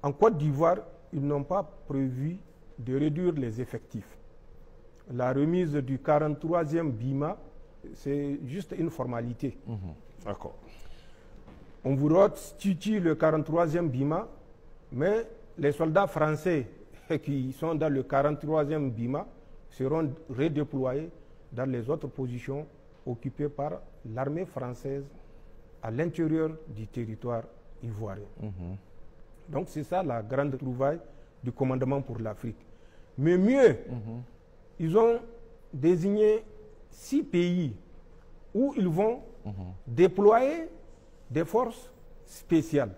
En Côte d'Ivoire, ils n'ont pas prévu de réduire les effectifs. La remise du 43e BIMA, c'est juste une formalité. D'accord. On vous restitue le 43e BIMA, mais les soldats français qui sont dans le 43e BIMA seront redéployés dans les autres positions occupées par l'armée française à l'intérieur du territoire ivoirien. Donc c'est ça la grande trouvaille du commandement pour l'Afrique. Mais mieux, ils ont désigné 6 pays où ils vont déployer des forces spéciales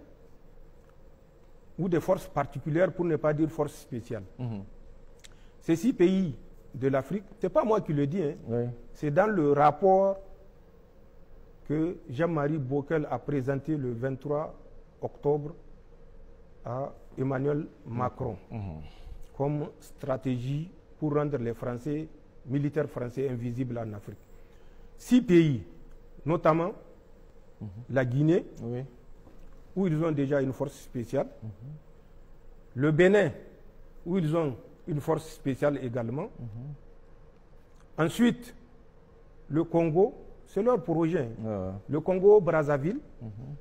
ou des forces particulières, pour ne pas dire forces spéciales. Ces 6 pays de l'Afrique, ce n'est pas moi qui le dis, hein, Oui. c'est dans le rapport que Jean-Marie Bockel a présenté le 23 octobre à Emmanuel Macron comme stratégie pour rendre les Français, militaires français invisibles en Afrique. 6 pays, notamment la Guinée, Oui. où ils ont déjà une force spéciale, le Bénin, où ils ont une force spéciale également. Ensuite, le Congo, c'est leur projet. Le Congo-Brazzaville,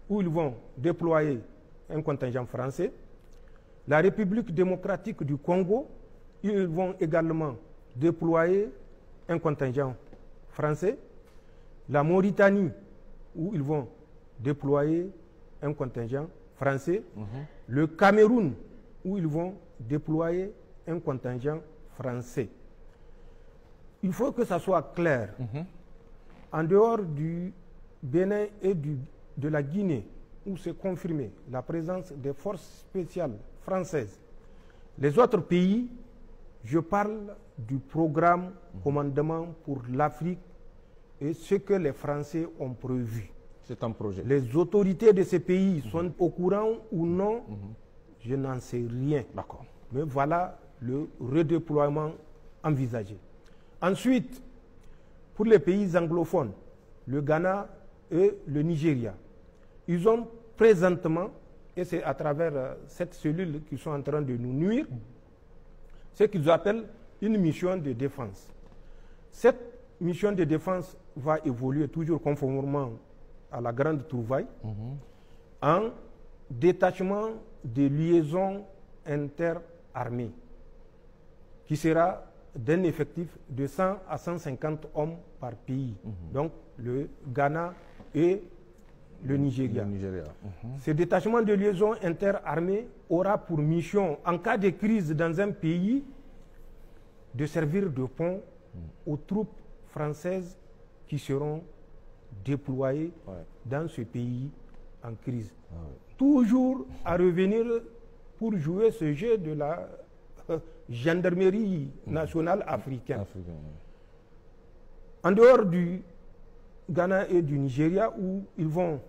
où ils vont déployer un contingent français. La République démocratique du Congo, ils vont également déployer un contingent français. La Mauritanie, où ils vont déployer un contingent français. Le Cameroun, où ils vont déployer un contingent français. Il faut que ça soit clair. En dehors du Bénin et de la Guinée, où c'est confirmé la présence des forces spéciales françaises, les autres pays, je parle du programme Commandement pour l'Afrique et ce que les Français ont prévu. C'est un projet. Les autorités de ces pays sont au courant ou non, je n'en sais rien. D'accord. Mais voilà le redéploiement envisagé. Ensuite, pour les pays anglophones, le Ghana et le Nigeria, ils ont présentement, et c'est à travers cette cellule qu'ils sont en train de nous nuire, ce qu'ils appellent une mission de défense. Cette mission de défense va évoluer toujours conformément à la grande trouvaille en détachement de liaisons interarmées qui sera d'un effectif de 100 à 150 hommes par pays. Donc le Ghana et le Nigeria. Ce détachement de liaison interarmée aura pour mission, en cas de crise dans un pays, de servir de pont aux troupes françaises qui seront déployées dans ce pays en crise. Toujours à revenir pour jouer ce jeu de la gendarmerie nationale africaine. En dehors du Ghana et du Nigeria, où ils vont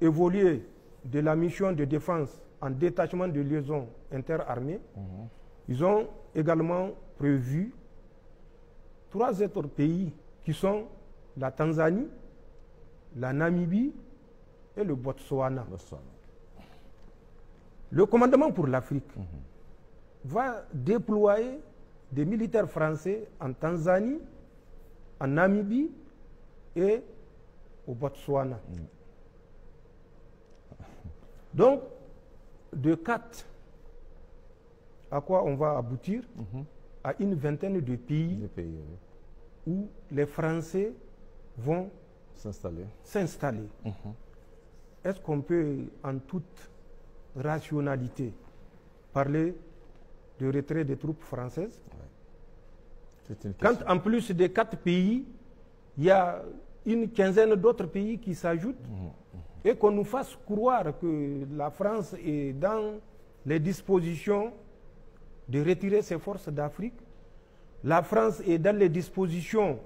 évoluer de la mission de défense en détachement de liaison interarmée, ils ont également prévu 3 autres pays qui sont la Tanzanie, la Namibie et le Botswana. Le commandement pour l'Afrique va déployer des militaires français en Tanzanie, en Namibie et au Botswana. Donc, de 4, à quoi on va aboutir? À une vingtaine de pays, où les Français vont s'installer. Est-ce qu'on peut, en toute rationalité, parler de retrait des troupes françaises? Quand en plus des 4 pays, il y a une quinzaine d'autres pays qui s'ajoutent, et qu'on nous fasse croire que la France est dans les dispositions de retirer ses forces d'Afrique, la France est dans les dispositions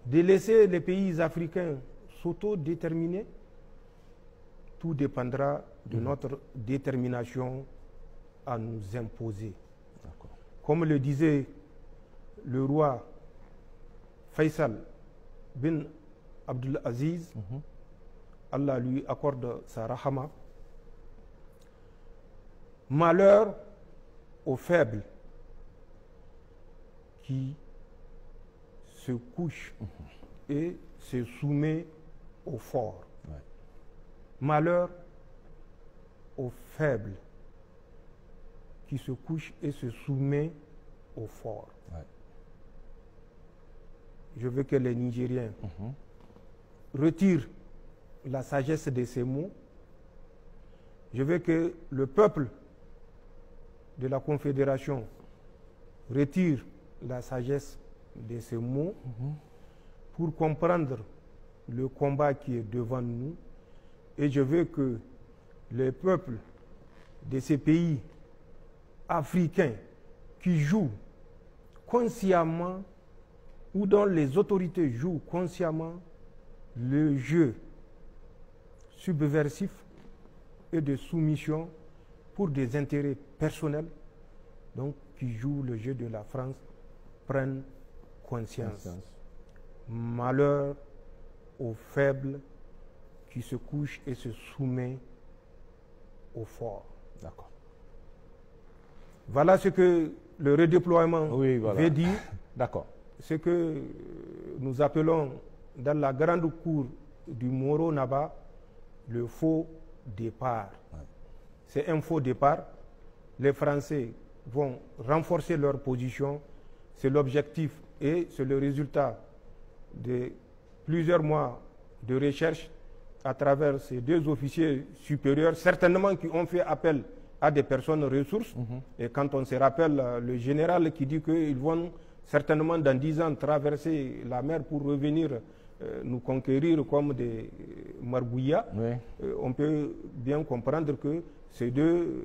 de laisser les pays africains s'autodéterminer, tout dépendra de notre détermination à nous imposer. Comme le disait le roi Faisal bin Abdul Aziz, Allah lui accorde sa rahama, Malheur aux faibles qui se couchent et se soumet aux forts. Ouais. Malheur aux faibles qui se couchent et se soumet aux forts. Ouais. Je veux que les Nigériens retirent la sagesse de ces mots. Je veux que le peuple de la Confédération retire la sagesse de ces mots pour comprendre le combat qui est devant nous. Et je veux que les peuples de ces pays africains qui jouent consciemment ou dont les autorités jouent consciemment le jeu subversif et de soumission pour des intérêts personnels, donc qui jouent le jeu de la France, prennent conscience. Malheur aux faibles qui se couchent et se soumettent aux forts. D'accord. Voilà ce que le redéploiement veut dire. D'accord. Ce que nous appelons dans la grande cour du Moro Naba le faux départ. Ouais. C'est un faux départ. Les Français vont renforcer leur position. C'est l'objectif et c'est le résultat de plusieurs mois de recherche à travers ces deux officiers supérieurs, certainement qui ont fait appel à des personnes ressources. Et quand on se rappelle le général qui dit qu'ils vont certainement dans 10 ans traverser la mer pour revenir nous conquérir comme des margouillas, on peut bien comprendre que ces deux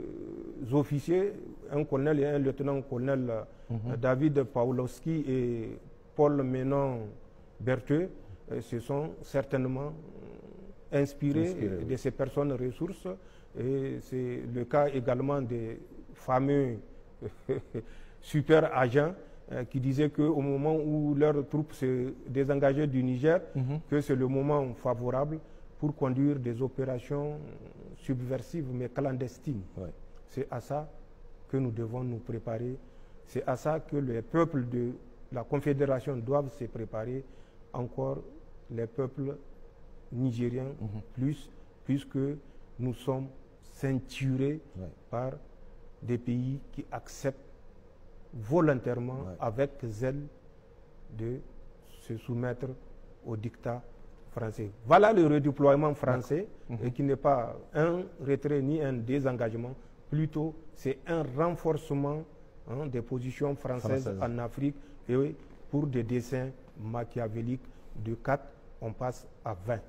officiers, un colonel et un lieutenant-colonel, David Pawlowski et Paul Menon-Bertheux, se sont certainement inspirés de ces personnes ressources. Et c'est le cas également des fameux super agents qui disaient qu'au moment où leurs troupes se désengageaient du Niger, que c'est le moment favorable pour conduire des opérations subversives mais clandestines. Ouais. C'est à ça que nous devons nous préparer. C'est à ça que les peuples de la Confédération doivent se préparer, encore les peuples nigériens plus, puisque nous sommes ceinturés par des pays qui acceptent volontairement, avec zèle, de se soumettre au diktat français. Voilà le redéploiement français, et qui n'est pas un retrait ni un désengagement, plutôt c'est un renforcement des positions françaises en Afrique, et pour des desseins machiavéliques de 4, on passe à 20.